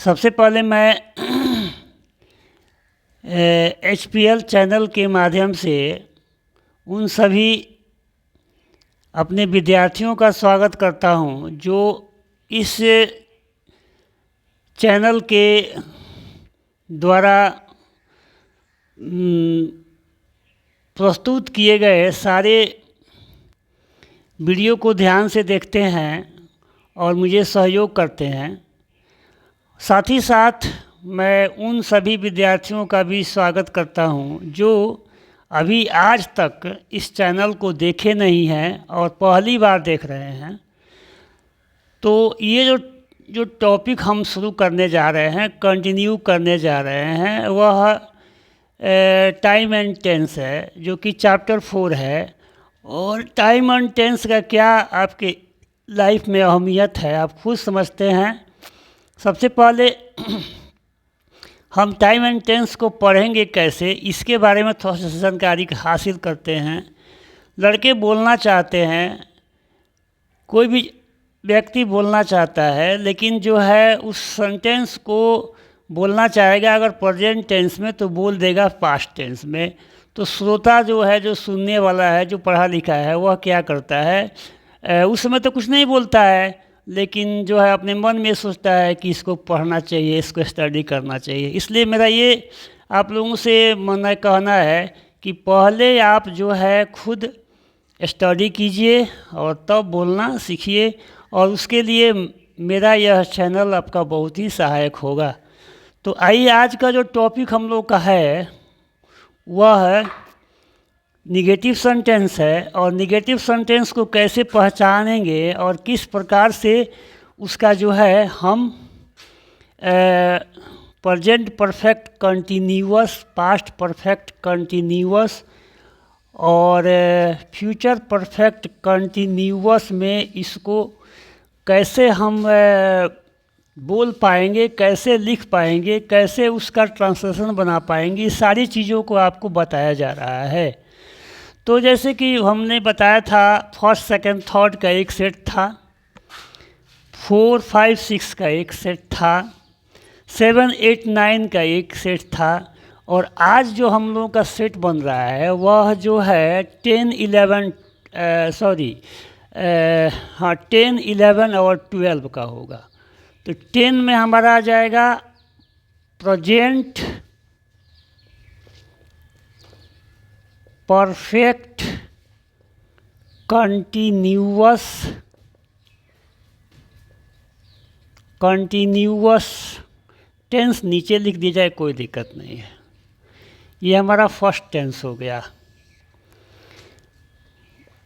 सबसे पहले मैं HPL चैनल के माध्यम से उन सभी अपने विद्यार्थियों का स्वागत करता हूं जो इस चैनल के द्वारा प्रस्तुत किए गए सारे वीडियो को ध्यान से देखते हैं और मुझे सहयोग करते हैं। साथ ही साथ मैं उन सभी विद्यार्थियों का भी स्वागत करता हूं जो अभी आज तक इस चैनल को देखे नहीं हैं और पहली बार देख रहे हैं। तो ये जो टॉपिक हम शुरू करने जा रहे हैं, कंटिन्यू करने जा रहे हैं, वह टाइम एंड टेंस है, जो कि चैप्टर 4 है। और टाइम एंड टेंस का क्या आपके लाइफ में अहमियत है आप खुद समझते हैं। सबसे पहले हम टाइम एंड टेंस को पढ़ेंगे कैसे, इसके बारे में थोड़ा सा जानकारी हासिल करते हैं। लड़के बोलना चाहते हैं, कोई भी व्यक्ति बोलना चाहता है, लेकिन जो है उस सेंटेंस को बोलना चाहेगा अगर प्रेजेंट टेंस में तो बोल देगा पास्ट टेंस में। तो श्रोता जो है, जो सुनने वाला है, जो पढ़ा लिखा है, वह क्या करता है, उस समय तो कुछ नहीं बोलता है, लेकिन जो है अपने मन में सोचता है कि इसको पढ़ना चाहिए, इसको स्टडी करना चाहिए। इसलिए मेरा ये आप लोगों से मन कहना है कि पहले आप जो है खुद स्टडी कीजिए और तब बोलना सीखिए, और उसके लिए मेरा यह चैनल आपका बहुत ही सहायक होगा। तो आइए, आज का जो टॉपिक हम लोग का है वह है निगेटिव सेंटेंस है। और निगेटिव सेंटेंस को कैसे पहचानेंगे और किस प्रकार से उसका जो है हम present perfect continuous, past perfect continuous और फ्यूचर परफेक्ट कंटिन्यूअस में इसको कैसे हम बोल पाएंगे, कैसे लिख पाएंगे, कैसे उसका ट्रांसलेशन बना पाएंगे, इस सारी चीज़ों को आपको बताया जा रहा है। तो जैसे कि हमने बताया था, फर्स्ट सेकंड थर्ड का एक सेट था, 4 5 6 का एक सेट था, 7 8 9 का एक सेट था, और आज जो हम लोगों का सेट बन रहा है वह जो है 10 11 10 11 और 12 का होगा। तो 10 में हमारा आ जाएगा प्रेजेंट परफेक्ट कंटिन्यूअस टेंस, नीचे लिख दी जाए कोई दिक्कत नहीं है। ये हमारा फर्स्ट टेंस हो गया।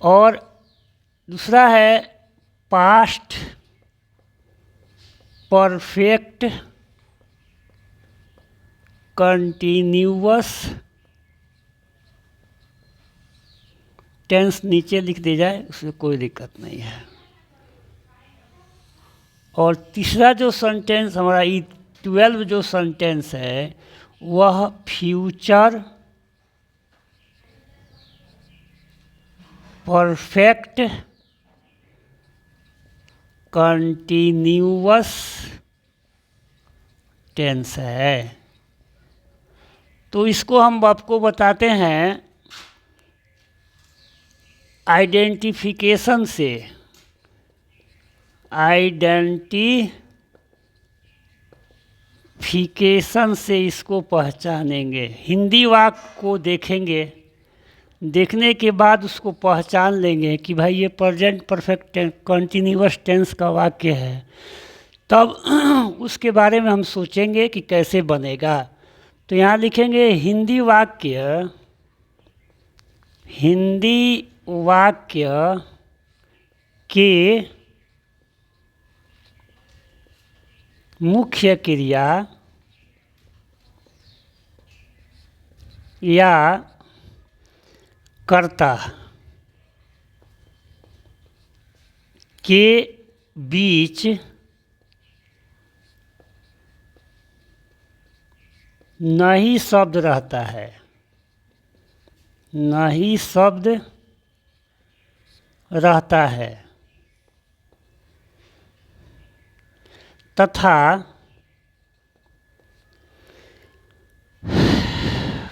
और दूसरा है पास्ट परफेक्ट कंटिन्यूअस टेंस, नीचे लिख दी जाए उसमें कोई दिक्कत नहीं है। और तीसरा जो सेंटेंस हमारा 12 जो सेंटेंस है वह फ्यूचर परफेक्ट कंटिन्यूअस टेंस है। तो इसको हम आपको बताते हैं आइडेंटिफिकेशन से। आइडेंटिफिकेशन से इसको पहचानेंगे। हिंदी वाक्य को देखेंगे, देखने के बाद उसको पहचान लेंगे कि भाई ये प्रेजेंट परफेक्ट कंटिन्यूअस टेंस का वाक्य है। तब उसके बारे में हम सोचेंगे कि कैसे बनेगा। तो यहाँ लिखेंगे हिंदी वाक्य के मुख्य क्रिया या कर्ता के बीच नहीं शब्द रहता है, नहीं शब्द रहता है, तथा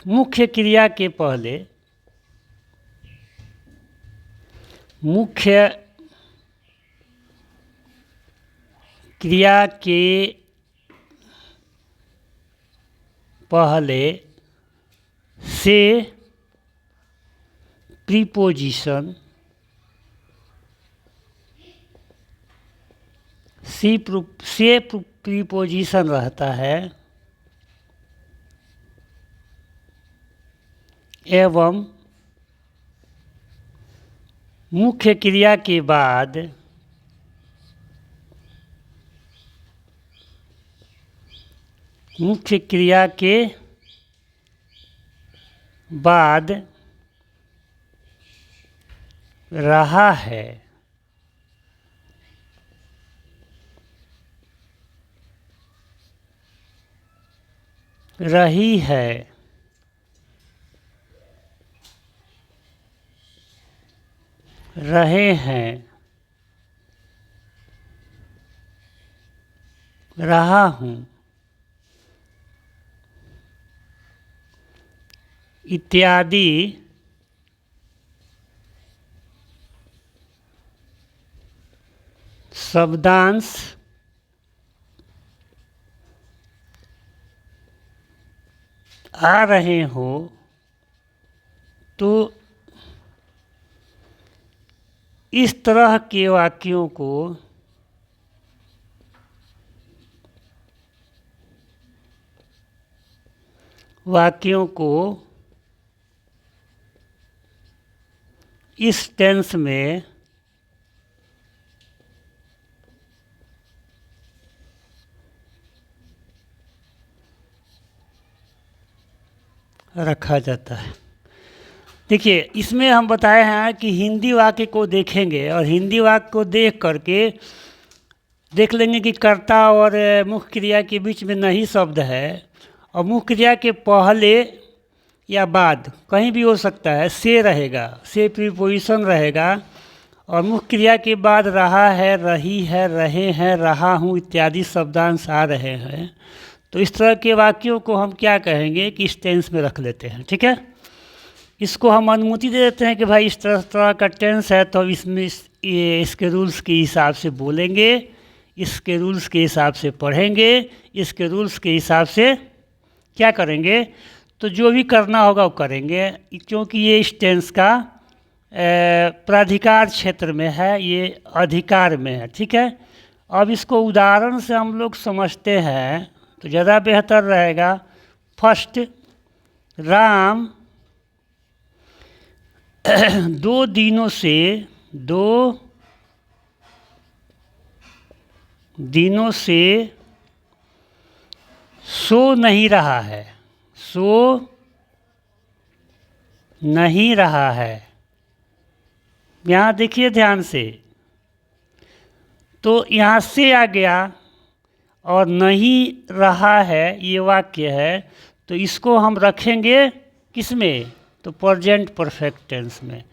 मुख्य क्रिया के पहले मुख्य क्रिया के पहले से प्रीपोजिशन से प्रीपोजिशन रहता है एवं मुख्य क्रिया के बाद मुख्य क्रिया के बाद रहा है रही है रहे हैं रहा हूँ इत्यादि शब्दांश आ रहे हो तो इस तरह के वाक्यों को इस टेंस में रखा जाता है। देखिए, इसमें हम बताए हैं कि हिंदी वाक्य को देखेंगे और हिंदी वाक्य को देख करके देख लेंगे कि कर्ता और मुख्य क्रिया के बीच में नहीं शब्द है और मुख्य क्रिया के पहले या बाद कहीं भी हो सकता है से रहेगा, से प्रीपोजिशन रहेगा और मुख्य क्रिया के बाद रहा है, रही है, रहे हैं, रहा हूँ इत्यादि शब्दांश आ रहे हैं। तो इस तरह के वाक्यों को हम क्या कहेंगे कि इस टेंस में रख लेते हैं। ठीक है, इसको हम अनुमति दे देते हैं कि भाई इस तरह का टेंस है तो इसमें इसके रूल्स के हिसाब से बोलेंगे, इसके रूल्स के हिसाब से पढ़ेंगे, इसके रूल्स के हिसाब से क्या करेंगे, तो जो भी करना होगा वो करेंगे, क्योंकि ये इस टेंस का प्राधिकार क्षेत्र में है, ये अधिकार में है। ठीक है, अब इसको उदाहरण से हम लोग समझते हैं तो ज़्यादा बेहतर रहेगा। फर्स्ट, राम 2 दिनों से सो नहीं रहा है, सो नहीं रहा है। यहाँ देखिए ध्यान से, तो यहाँ से आ गया और नहीं रहा है ये वाक्य है, तो इसको हम रखेंगे किस में, तो प्रेजेंट परफेक्ट टेंस में।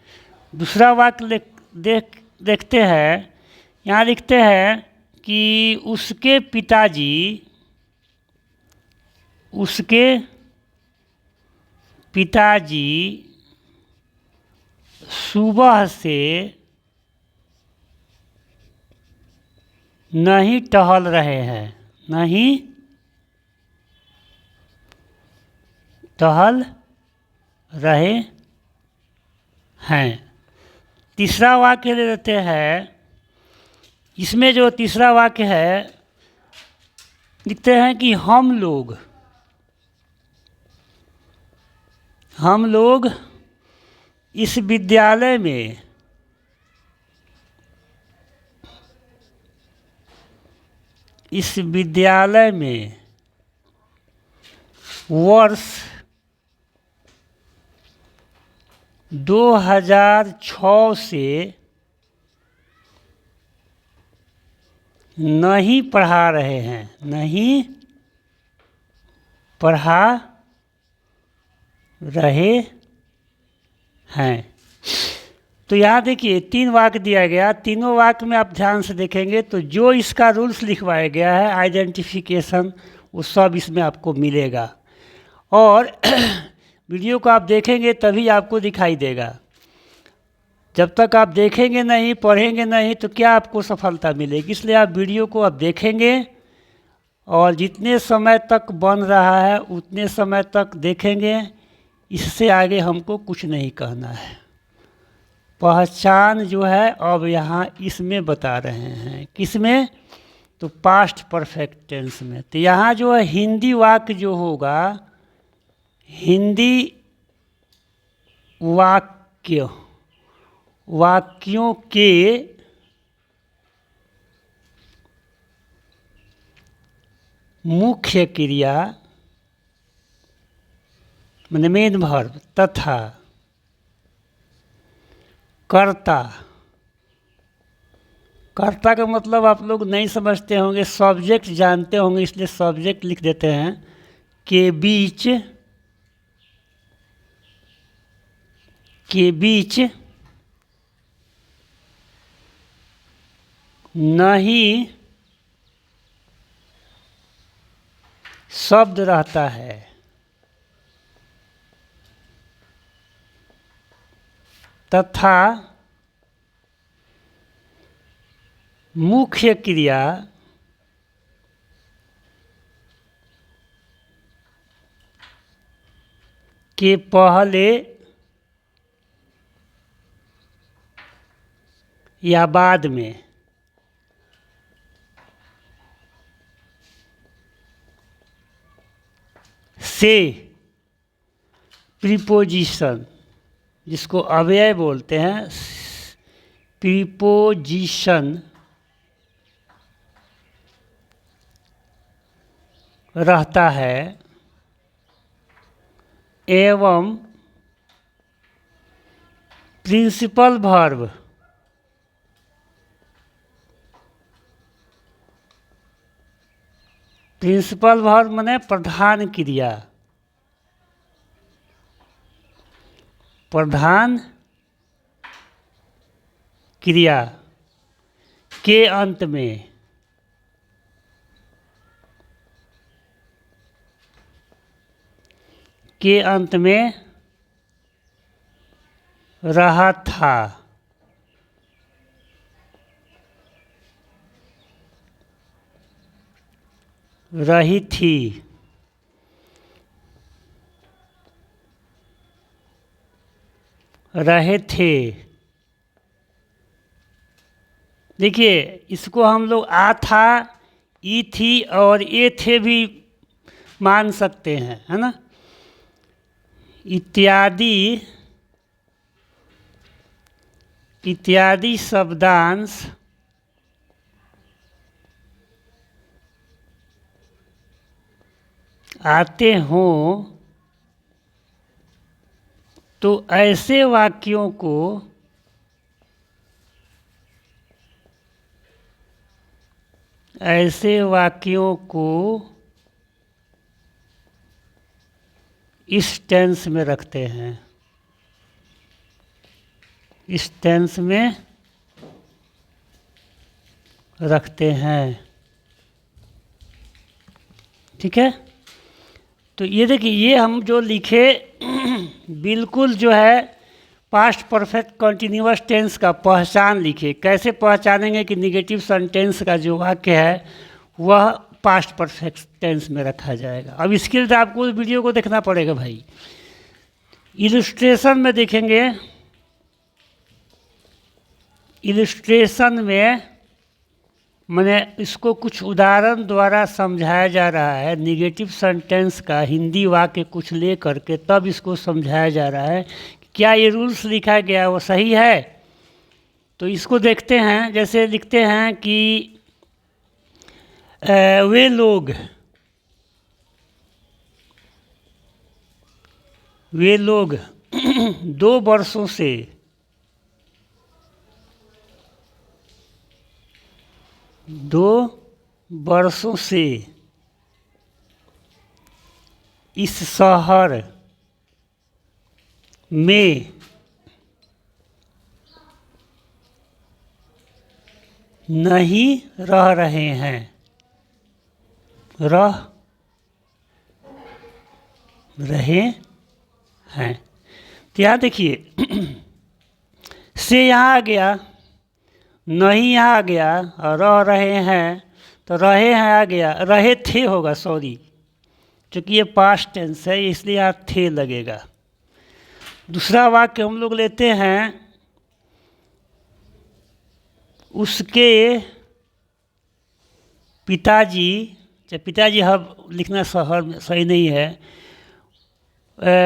दूसरा वाक्य देखते हैं, यहाँ लिखते हैं कि उसके पिताजी सुबह से नहीं टहल रहे हैं, नहीं टहल रहे हैं। तीसरा वाक्य ले लेते हैं, इसमें जो तीसरा वाक्य है लिखते हैं कि हम लोग इस विद्यालय में वर्ष 2006 से नहीं पढ़ा रहे हैं, नहीं पढ़ा रहे हैं। तो यहाँ देखिए 3 वाक्य दिया गया, तीनों वाक्य में आप ध्यान से देखेंगे तो जो इसका रूल्स लिखवाया गया है आइडेंटिफिकेशन, वो सब इसमें आपको मिलेगा। और वीडियो को आप देखेंगे तभी आपको दिखाई देगा। जब तक आप देखेंगे नहीं, पढ़ेंगे नहीं, तो क्या आपको सफलता मिलेगी। इसलिए आप वीडियो को आप देखेंगे और जितने समय तक बन रहा है उतने समय तक देखेंगे। इससे आगे हमको कुछ नहीं कहना है। पहचान जो है अब यहाँ इसमें बता रहे हैं, किसमें, तो पास्ट परफेक्ट टेंस में। तो यहाँ जो है हिंदी वाक्य जो होगा, हिंदी वाक्यों के मुख्य क्रिया माने मेन वर्ब तथा कर्ता। कर्ता का मतलब आप लोग नहीं समझते होंगे, सब्जेक्ट जानते होंगे, इसलिए सब्जेक्ट लिख देते हैं, के बीच नहीं शब्द रहता है। तथा मुख्य क्रिया के पहले या बाद में से प्रीपोजिशन, जिसको अव्यय बोलते हैं, प्रीपोजिशन रहता है एवं प्रिंसिपल वर्ब माने प्रधान क्रिया, प्रधान क्रिया के अंत में रहा था। रही थी। रहे थे। देखिए इसको हम लोग आ था, ई थी और ए थे भी मान सकते हैं, है ना। इत्यादि शब्दांश आते हों तो ऐसे वाक्यों को इस टेंस में रखते हैं। इस टेंस में रखते हैं। ठीक है। तो ये देखिए, ये हम जो लिखे बिल्कुल जो है पास्ट परफेक्ट कंटिन्यूअस टेंस का पहचान लिखे। कैसे पहचानेंगे कि निगेटिव सेंटेंस का जो वाक्य है वह पास्ट परफेक्ट टेंस में रखा जाएगा। अब इसके लिए आपको वीडियो को देखना पड़ेगा भाई। इलस्ट्रेशन में देखेंगे, इलस्ट्रेशन में मैंने इसको कुछ उदाहरण द्वारा समझाया जा रहा है। निगेटिव सेंटेंस का हिंदी वाक्य कुछ ले करके तब इसको समझाया जा रहा है कि क्या ये रूल्स लिखा गया वो सही है। तो इसको देखते हैं। जैसे लिखते हैं कि वे लोग 2 वर्षों से इस शहर में नहीं रह रहे हैं। रह रहे हैं। तो यहाँ देखिए से यहाँ आ गया, नहीं यहाँ आ गया, और रह रहे हैं तो रहे हैं आ गया, रहे थे होगा, सॉरी, क्योंकि ये पास्ट टेंस है इसलिए यहाँ थे लगेगा। दूसरा वाक्य हम लोग लेते हैं, उसके पिताजी, जब पिताजी हम लिखना सही नहीं है,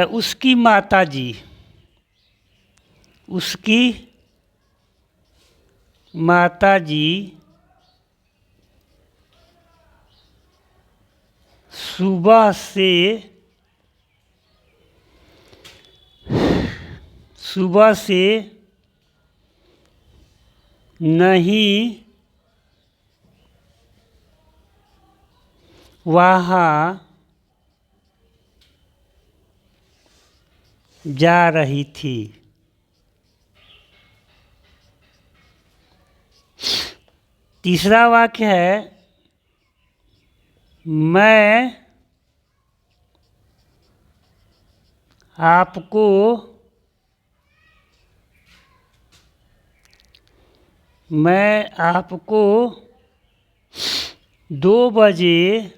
उसकी माताजी, उसकी माताजी सुबह से नहीं वहाँ जा रही थी। तीसरा वाक्य है, मैं आपको 2 बजे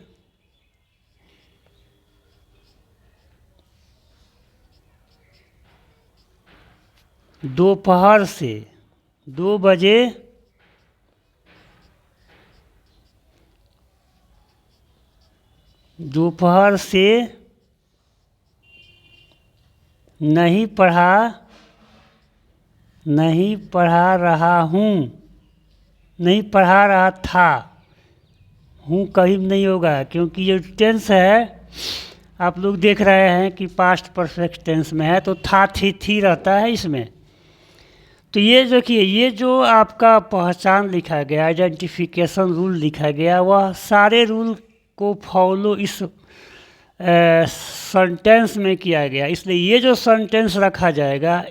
दोपहर से 2 बजे दोपहर से नहीं पढ़ा रहा हूँ, नहीं पढ़ा रहा था, हूँ कहीं नहीं होगा क्योंकि ये टेंस है, आप लोग देख रहे हैं कि पास्ट परफेक्ट टेंस में है, तो था थी रहता है इसमें। तो ये देखिए, ये जो आपका पहचान लिखा गया, आइडेंटिफिकेशन रूल लिखा गया, वह सारे रूल को फॉलो इस सेंटेंस में किया गया, इसलिए ये जो सेंटेंस रखा जाएगा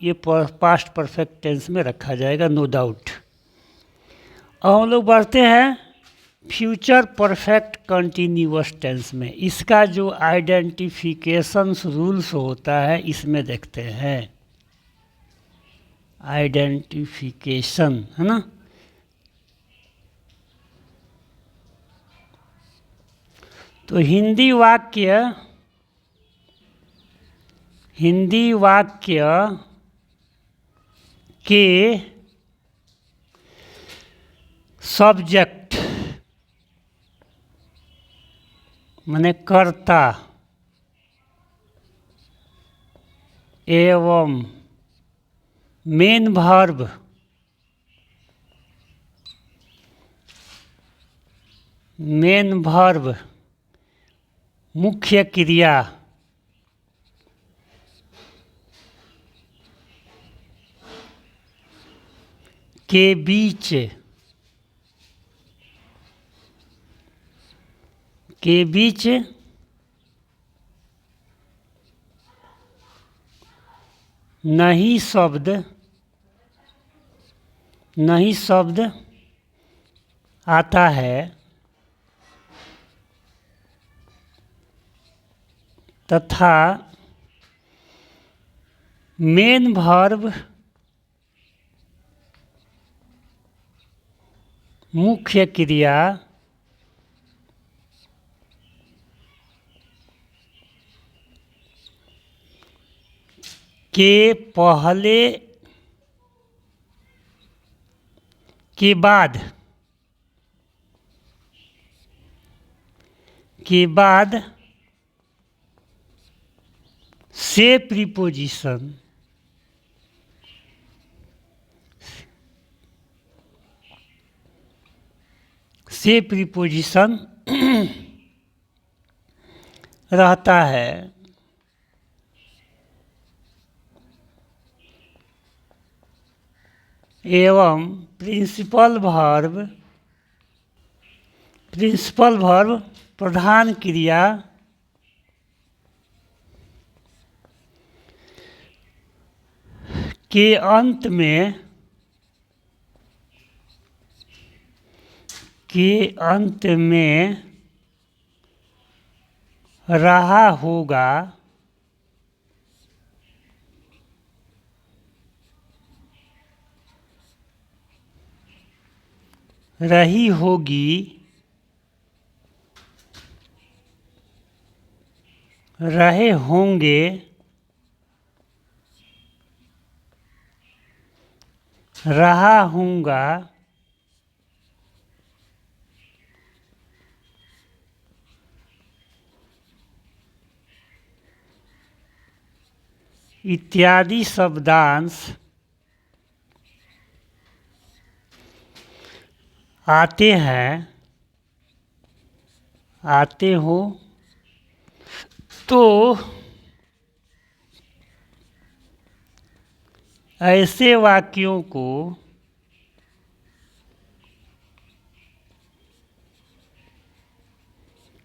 ये पास्ट परफेक्ट टेंस में रखा जाएगा, नो डाउट। अब हम लोग बढ़ते हैं फ्यूचर परफेक्ट कंटिन्यूअस टेंस में। इसका जो आइडेंटिफिकेशन रूल्स होता है इसमें देखते हैं, आइडेंटिफिकेशन है ना। तो हिंदी वाक्य के सब्जेक्ट माने कर्ता एवं मेन वर्ब मुख्य क्रिया के बीच नहीं शब्द आता है तथा मेन वर्ब मुख्य क्रिया के पहले के बाद से प्रीपोजिशन रहता है। एवं प्रिंसिपल वर्ब प्रधान क्रिया के अंत में रहा होगा रही होगी, रहे होंगे, रहा हूँगा, इत्यादि शब्दांश आते हैं, आते हो तो ऐसे वाक्यों को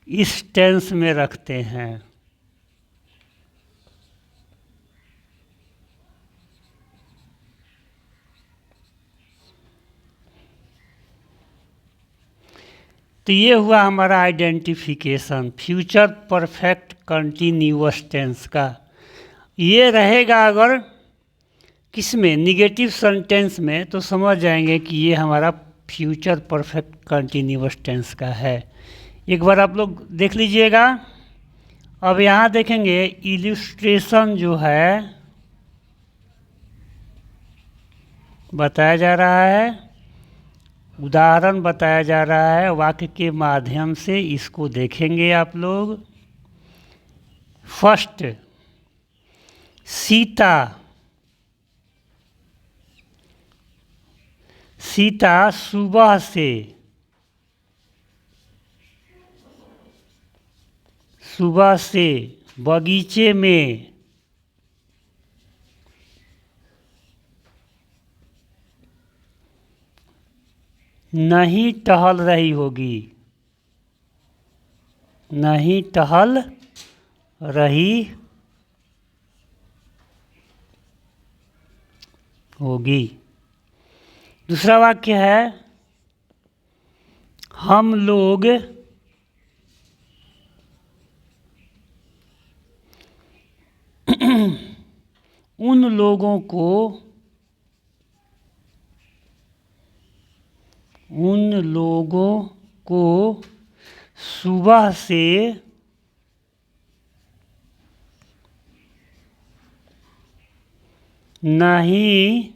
इस टेंस में रखते हैं। तो ये हुआ हमारा identification future perfect continuous tense का। ये रहेगा अगर किस में, निगेटिव सेंटेंस में, तो समझ जाएंगे कि ये हमारा फ्यूचर परफेक्ट कंटिन्यूअस टेंस का है। एक बार आप लोग देख लीजिएगा। अब यहाँ देखेंगे इल्यूस्ट्रेशन जो है बताया जा रहा है, उदाहरण बताया जा रहा है वाक्य के माध्यम से, इसको देखेंगे आप लोग। फर्स्ट, सीता, सीता सुबह से, सुबह से बगीचे में नहीं टहल रही होगी, नहीं टहल रही होगी। दूसरा वाक्य है, हम लोग उन लोगों को, उन लोगों को सुबह से नहीं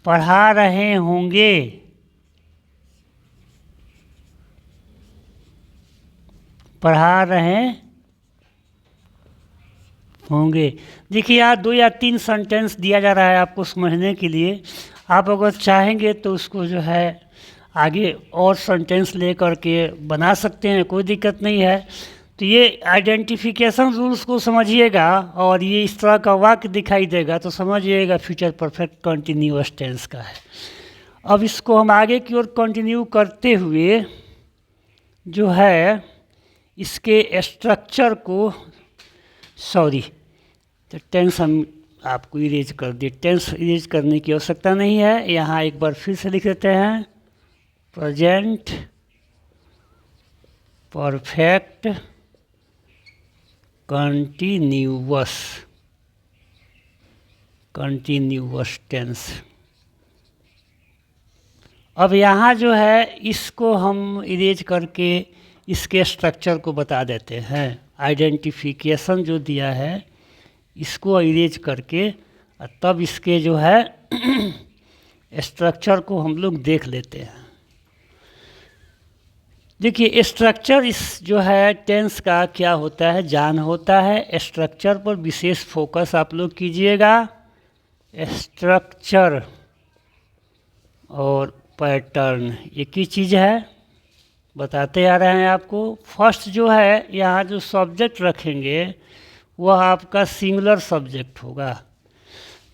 पढ़ा रहे होंगे, पढ़ा रहे होंगे। देखिए यहाँ 2 या 3 सेंटेंस दिया जा रहा है आपको समझने के लिए। आप अगर चाहेंगे तो उसको जो है आगे और सेंटेंस ले करके बना सकते हैं, कोई दिक्कत नहीं है। तो ये आइडेंटिफिकेशन रूल्स को समझिएगा और ये इस तरह का वाक्य दिखाई देगा तो समझिएगा फ्यूचर परफेक्ट कंटिन्यूअस टेंस का है। अब इसको हम आगे की ओर कंटिन्यू करते हुए जो है इसके स्ट्रक्चर को, सॉरी, तो टेंस हम आपको इरेज कर दिए, टेंस इरेज करने की आवश्यकता नहीं है। यहाँ एक बार फिर से लिख देते हैं, present perfect continuous, continuous tense. अब यहाँ जो है इसको हम इरेज करके इसके स्ट्रक्चर को बता देते हैं। आइडेंटिफिकेशन जो दिया है इसको इरेज करके तब इसके जो है स्ट्रक्चर को हम लोग देख लेते हैं। देखिए स्ट्रक्चर इस जो है टेंस का क्या होता है, जान होता है। स्ट्रक्चर पर विशेष फोकस आप लोग कीजिएगा। स्ट्रक्चर और पैटर्न एक ही चीज़ है, बताते आ रहे हैं आपको। फर्स्ट जो है यहाँ जो सब्जेक्ट रखेंगे वह आपका सिंगुलर सब्जेक्ट होगा।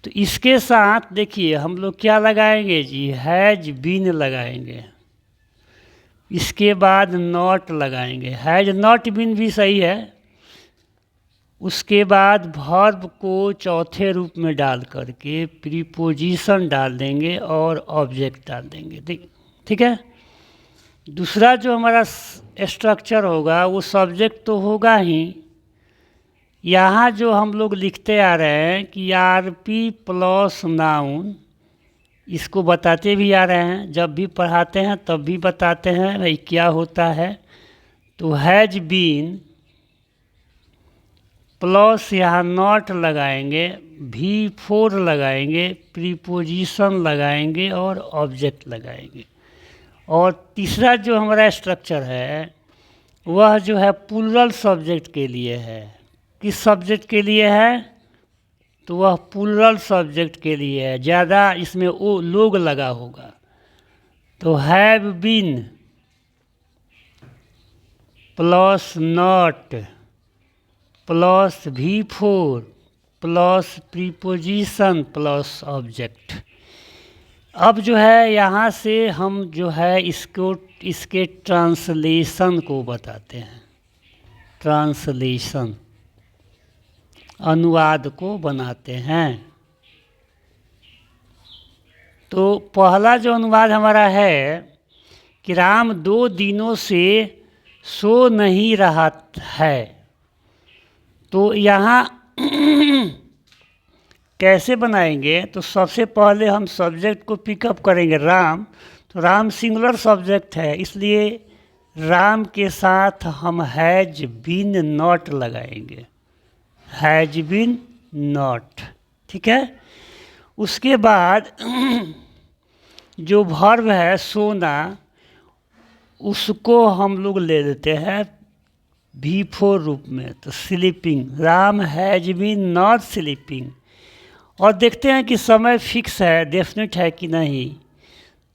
तो इसके साथ देखिए हम लोग क्या लगाएंगे जी, हैज बीन लगाएंगे। इसके बाद नॉट लगाएंगे, हैज नॉट बीन भी सही है। उसके बाद वर्ब को चौथे रूप में डाल करके प्रीपोजिशन डाल देंगे और ऑब्जेक्ट डाल देंगे, ठीक है। दूसरा जो हमारा स्ट्रक्चर होगा वो सब्जेक्ट तो होगा ही, यहाँ जो हम लोग लिखते आ रहे हैं कि आर पी प्लस नाउन, इसको बताते भी आ रहे हैं, जब भी पढ़ाते हैं तब भी बताते हैं भाई क्या होता है। तो हैज बीन प्लस यहाँ नॉट लगाएंगे, V4 लगाएंगे, प्रीपोजिशन लगाएंगे और ऑब्जेक्ट लगाएंगे। और तीसरा जो हमारा स्ट्रक्चर है वह जो है प्लूरल सब्जेक्ट के लिए है। किस सब्जेक्ट के लिए है? तो वह प्लूरल सब्जेक्ट के लिए है, ज़्यादा इसमें वो लोग लगा होगा। तो have been plus not plus V4 plus preposition plus object. अब जो है यहाँ से हम जो है इसके ट्रांसलेशन को बताते हैं। ट्रांसलेशन, अनुवाद को बनाते हैं। तो पहला जो अनुवाद हमारा है कि राम 2 दिनों से सो नहीं रहा है। तो यहाँ कैसे बनाएंगे? तो सबसे पहले हम सब्जेक्ट को पिकअप करेंगे राम। तो राम सिंगुलर सब्जेक्ट है, इसलिए राम के साथ हम हैज बीन नॉट लगाएंगे, हैज बीन नॉट। ठीक है। उसके बाद जो वर्ब है सोना, उसको हम लोग ले लेते हैं V4 रूप में। तो sleeping, Ram has been not sleeping. और देखते हैं कि समय फिक्स है, डेफिनेट है कि नहीं।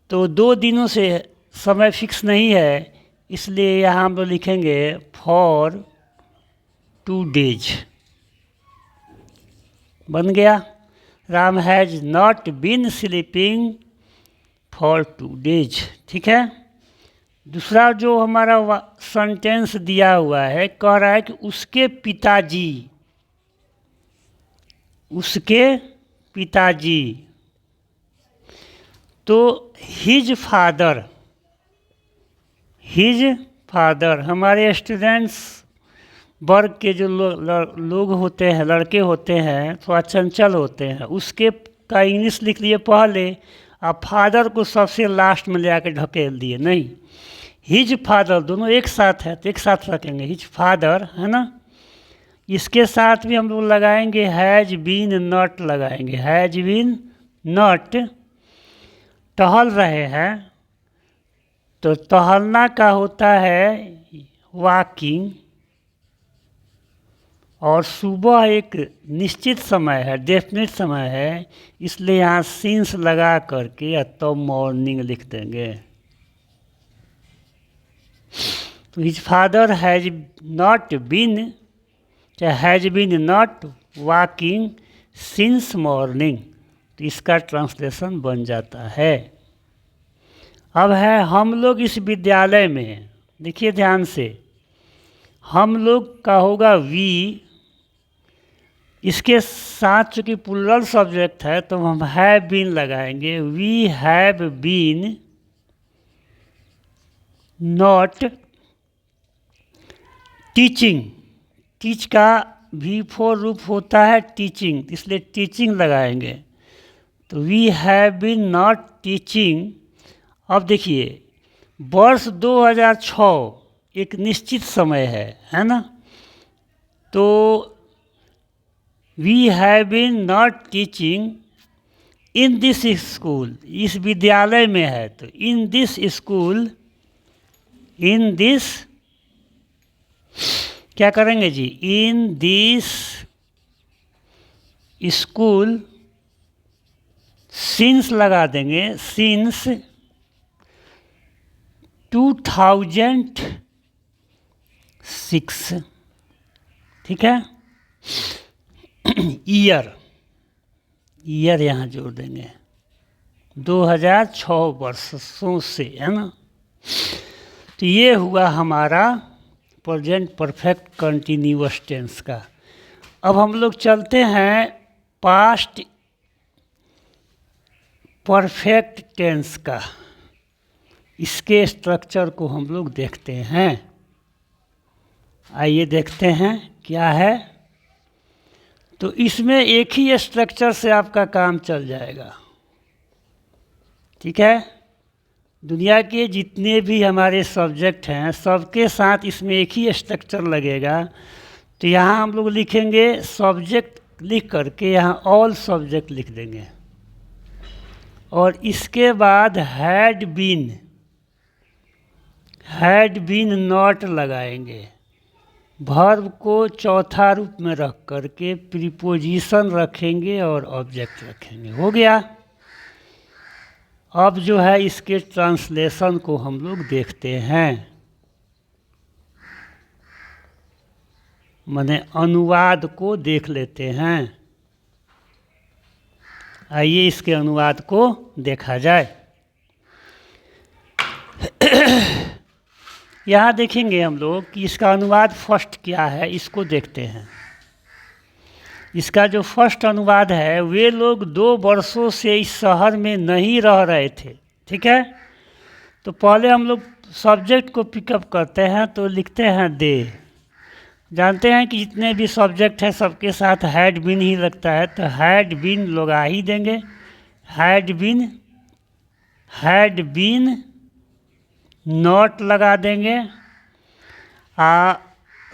तो 2 दिनों से समय फिक्स नहीं है, इसलिए यहाँ हम लोग लिखेंगे फॉर 2 डेज। बन गया, Ram has not been sleeping for 2 days. ठीक है। दूसरा जो हमारा सेंटेंस दिया हुआ है, कह रहा है कि उसके पिताजी, उसके पिताजी। तो हिज फादर, हिज फादर हमारे स्टूडेंट्स वर्ग के जो लोग होते हैं, लड़के होते हैं, थोड़ा चंचल होते हैं, उसके का इंग्लिश लिख लिए पहले, अब फादर को सबसे लास्ट में ले आकर ढकेल दिए। नहीं, हिज फादर दोनों एक साथ है तो एक साथ रखेंगे, हिज फादर, है ना। इसके साथ भी हम लोग लगाएंगे हैज बीन नॉट लगाएंगे, हैज बीन नॉट। टहल रहे हैं, तो टहलना का होता है वॉकिंग। और सुबह एक निश्चित समय है, डेफिनेट समय है, इसलिए यहाँ सिंस लगा करके या तो मॉर्निंग लिख देंगे। तो his father has not been, चाहे has been not walking since morning. तो इसका ट्रांसलेशन बन जाता है। अब है हम लोग इस विद्यालय में, देखिए ध्यान से, हम लोग का होगा वी, इसके साथ चूँकि प्लूरल सब्जेक्ट है तो हम हैव बीन लगाएंगे, we have been not teaching. Teach का V4 रूप होता है टीचिंग, इसलिए टीचिंग लगाएंगे। तो we have been not teaching. अब देखिए, वर्ष 2006 एक निश्चित समय है ना। तो we have been not teaching in this school, इस विद्यालय में है तो in this school, in this क्या करेंगे जी, इन दिस स्कूल सिंस लगा देंगे, सिंस 2006। ठीक है। ईयर, ईयर यहाँ जोड़ देंगे, 2006 वर्षों से, है ना। तो ये हुआ हमारा प्रेजेंट परफेक्ट कंटिन्यूअस टेंस का। अब हम लोग चलते हैं पास्ट परफेक्ट टेंस का। इसके स्ट्रक्चर को हम लोग देखते हैं। आइए देखते हैं क्या है। तो इसमें एक ही स्ट्रक्चर से आपका काम चल जाएगा। ठीक है, दुनिया के जितने भी हमारे सब्जेक्ट हैं सबके साथ इसमें एक ही स्ट्रक्चर लगेगा। तो यहाँ हम लोग लिखेंगे सब्जेक्ट, लिख करके यहाँ ऑल सब्जेक्ट लिख देंगे, और इसके बाद हैड बीन नॉट लगाएंगे। वर्ब को चौथा रूप में रख करके प्रीपोजिशन रखेंगे और ऑब्जेक्ट रखेंगे। हो गया। अब जो है इसके ट्रांसलेशन को हम लोग देखते हैं, माने अनुवाद को देख लेते हैं। आइए इसके अनुवाद को देखा जाए। यहाँ देखेंगे हम लोग कि इसका अनुवाद फर्स्ट क्या है, इसको देखते हैं। इसका जो फर्स्ट अनुवाद है, वे लोग 2 वर्षों से इस शहर में नहीं रह रहे थे। ठीक है, तो पहले हम लोग सब्जेक्ट को पिकअप करते हैं, तो लिखते हैं दे। जानते हैं कि जितने भी सब्जेक्ट हैं सबके साथ हैड बीन ही लगता है, तो हैड बीन लगा ही देंगे। हैड बीन नॉट लगा देंगे।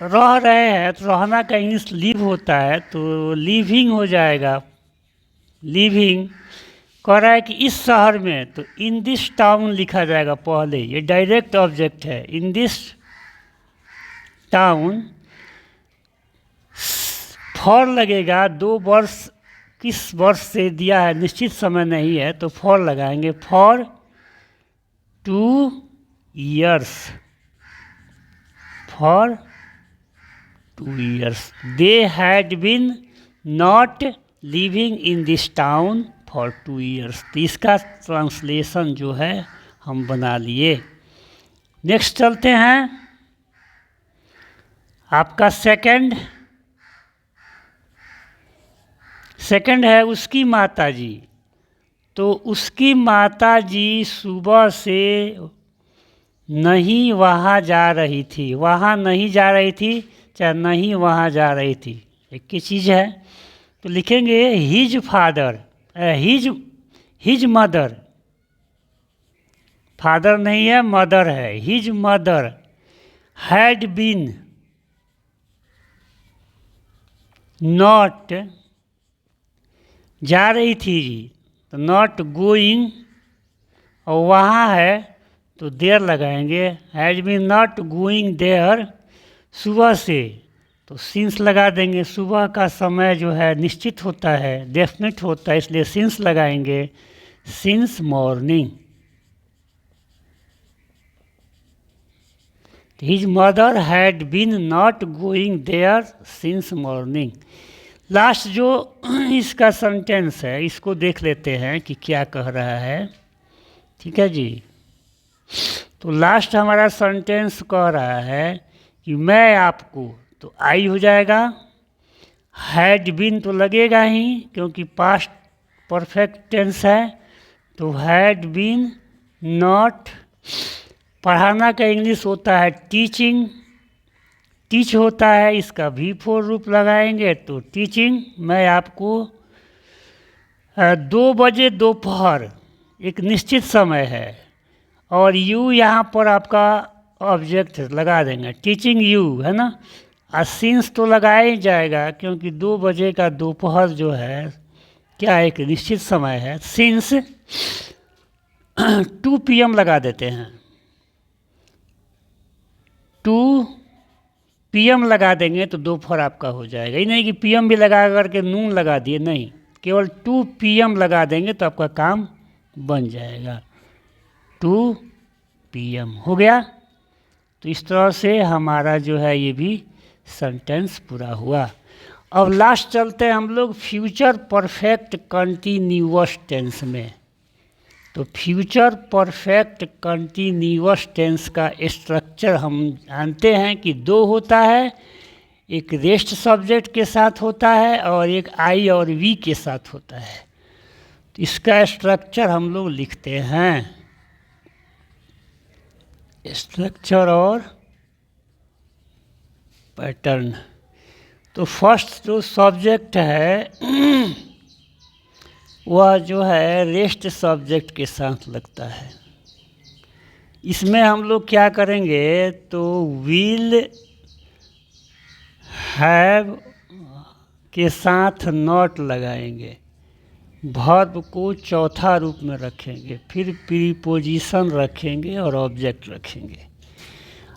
रह रहे हैं तो रहना का इंग्लिश लिव होता है, तो लिविंग हो जाएगा। लिविंग कह रहा है कि इस शहर में, तो इन दिस टाउन लिखा जाएगा पहले, ये डायरेक्ट ऑब्जेक्ट है। इन दिस टाउन फॉर लगेगा। 2 वर्ष किस वर्ष से दिया है निश्चित समय नहीं है, तो फॉर लगाएंगे। For 2 years, for 2 years they had been not living in this town for 2 years। तो इसका ट्रांसलेशन जो है हम बना लिए। नेक्स्ट चलते हैं। आपका सेकंड है उसकी माताजी। तो उसकी माताजी सुबह से नहीं वहाँ जा रही थी। वहाँ नहीं जा रही थी, चाहे नहीं वहाँ जा रही थी, एक ही चीज़ है। तो लिखेंगे his father, his mother. Father नहीं है, मदर है। His mother had been not, जा रही थी, तो नॉट गोइंग, और वहाँ है तो देर लगाएंगे। Has been not going there, सुबह से, तो सिंस लगा देंगे। सुबह का समय जो है निश्चित होता है, डेफिनेट होता है, इसलिए सिंस लगाएंगे। Since morning. His mother had been not going there since morning. Last जो इसका सेंटेंस है, इसको देख लेते हैं कि क्या कह रहा है। ठीक है जी, तो लास्ट हमारा सेंटेंस कह रहा है कि मैं आपको, तो आई हो जाएगा। हैड बीन तो लगेगा ही क्योंकि पास्ट परफेक्ट टेंस है, तो हैड बीन नॉट। पढ़ाना का इंग्लिश होता है टीचिंग, टीच होता है, इसका V4 रूप लगाएंगे तो टीचिंग। मैं आपको 2 बजे दोपहर, एक निश्चित समय है, और यू यहाँ पर आपका ऑब्जेक्ट लगा देंगे। टीचिंग यू है ना, सिंस तो लगाया ही जाएगा क्योंकि 2 बजे का दोपहर जो है क्या एक निश्चित समय है। सिंस 2 PM लगा देते हैं। 2 PM लगा देंगे तो दोपहर आपका हो जाएगा। ये नहीं कि PM भी लगा करके नून लगा दिए, नहीं, केवल 2 PM लगा देंगे तो आपका काम बन जाएगा। 2 PM हो गया। तो इस तरह से हमारा जो है ये भी सेंटेंस पूरा हुआ। अब लास्ट चलते हैं हम लोग फ्यूचर परफेक्ट कंटिन्यूअस टेंस में। तो फ्यूचर परफेक्ट कंटिन्यूअस टेंस का स्ट्रक्चर हम जानते हैं कि 2 होता है, एक रेस्ट सब्जेक्ट के साथ होता है और एक आई और वी के साथ होता है। तो इसका स्ट्रक्चर हम लोग लिखते हैं। स्ट्रक्चर और पैटर्न। तो फर्स्ट जो सब्जेक्ट है वह जो है रेस्ट सब्जेक्ट के साथ लगता है। इसमें हम लोग क्या करेंगे, तो विल हैव के साथ नॉट लगाएंगे, वर्ब को चौथा रूप में रखेंगे, फिर प्रीपोजिशन रखेंगे और ऑब्जेक्ट रखेंगे।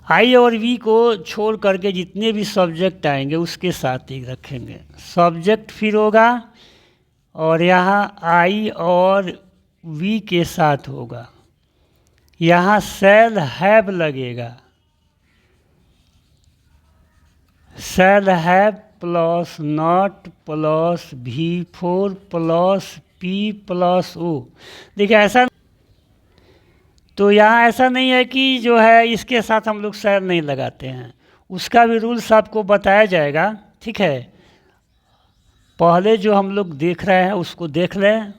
आई और वी को छोड़ करके जितने भी सब्जेक्ट आएंगे उसके साथ ही रखेंगे। सब्जेक्ट फिर होगा और यहाँ आई और वी के साथ होगा। यहाँ शैल हैव लगेगा, shall have plus not plus V4 plus P plus O। देखिए ऐसा, तो यहाँ ऐसा नहीं है कि जो है इसके साथ हम लोग शैल नहीं लगाते हैं, उसका भी रूल्स आपको बताया जाएगा, ठीक है। पहले जो हम लोग देख रहे हैं उसको देख लें,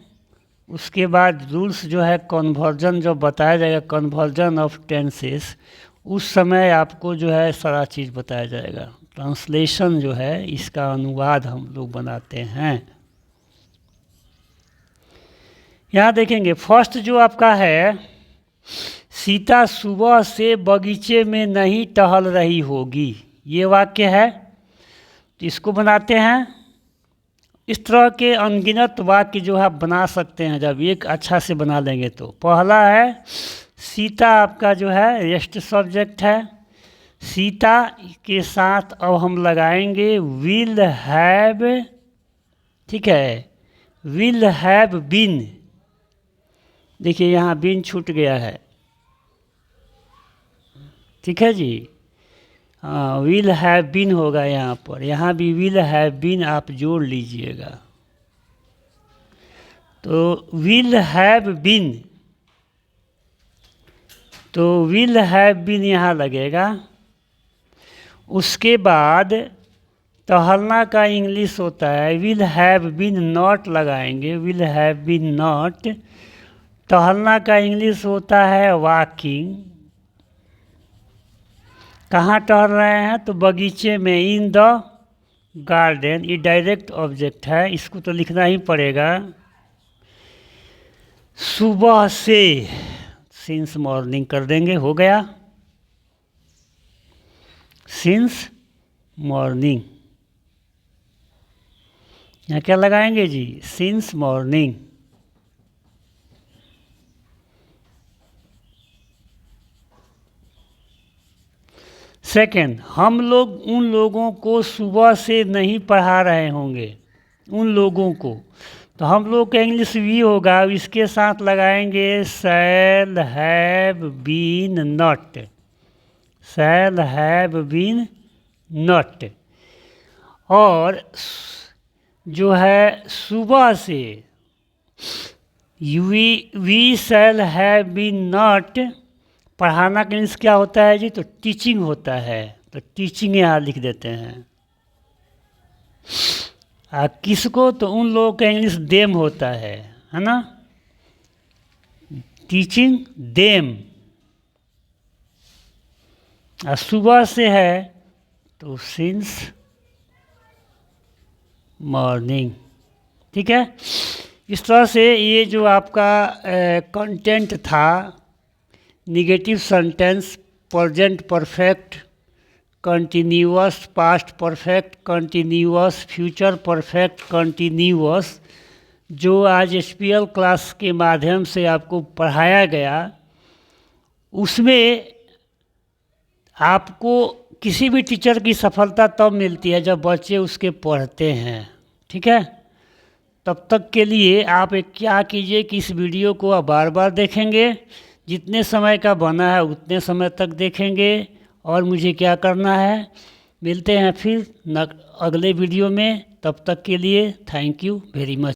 उसके बाद रूल्स जो है कन्वर्जन जो बताया जाएगा, कन्वर्जन ऑफ टेंसेस, उस समय आपको जो है सारा चीज़ बताया जाएगा। ट्रांसलेशन जो है इसका अनुवाद हम लोग बनाते हैं। यहाँ देखेंगे फर्स्ट जो आपका है, सीता सुबह से बगीचे में नहीं टहल रही होगी, ये वाक्य है। तो इसको बनाते हैं। इस तरह के अनगिनत वाक्य जो है बना सकते हैं जब एक अच्छा से बना लेंगे तो। पहला है सीता, आपका जो है रेस्ट सब्जेक्ट है। सीता के साथ अब हम लगाएंगे विल हैव, ठीक है, विल हैव बीन। देखिए यहाँ बीन छूट गया है, ठीक है जी। हाँ, विल हैव बीन होगा यहाँ पर, यहाँ भी विल हैव बीन आप जोड़ लीजिएगा। तो विल हैव बीन, तो विल हैव बीन यहाँ लगेगा। उसके बाद टहलना का इंग्लिश होता है विल हैव बीन नॉट लगाएंगे, विल हैव बीन नॉट। टहलना का इंग्लिश होता है वॉकिंग। कहाँ टहल रहे हैं, तो बगीचे में, इन द गार्डन। ये डायरेक्ट ऑब्जेक्ट है, इसको तो लिखना ही पड़ेगा। सुबह से, सिंस मॉर्निंग कर देंगे, हो गया, सिंस मॉर्निंग। यहाँ क्या लगाएंगे जी, सिंस मॉर्निंग। सेकेंड, हम लोग उन लोगों को सुबह से नहीं पढ़ा रहे होंगे, उन लोगों को। तो हम लोग का इंग्लिश वी होगा, इसके साथ लगाएंगे shall have been not, shall have been not. और जो है सुबह से, we shall have been not. पढ़ाना का इंग्लिश क्या होता है जी, तो टीचिंग होता है, तो टीचिंग यहाँ लिख देते हैं। किसको, तो उन लोगों का इंग्लिश देम होता है ना, टीचिंग देम। सुबह से है तो सिंस मॉर्निंग, ठीक है। इस तरह से ये जो आपका कंटेंट था, negative sentence, present perfect, continuous, past perfect, continuous, future perfect, continuous, जो आज SPL क्लास के माध्यम से आपको पढ़ाया गया, उसमें आपको किसी भी टीचर की सफलता तब मिलती है जब बच्चे उसके पढ़ते हैं, ठीक है। तब तक के लिए आप एक क्या कीजिए कि इस वीडियो को आप बार बार देखेंगे, जितने समय का बना है उतने समय तक देखेंगे। और मुझे क्या करना है, मिलते हैं फिर अगले वीडियो में, तब तक के लिए थैंक यू वेरी मच।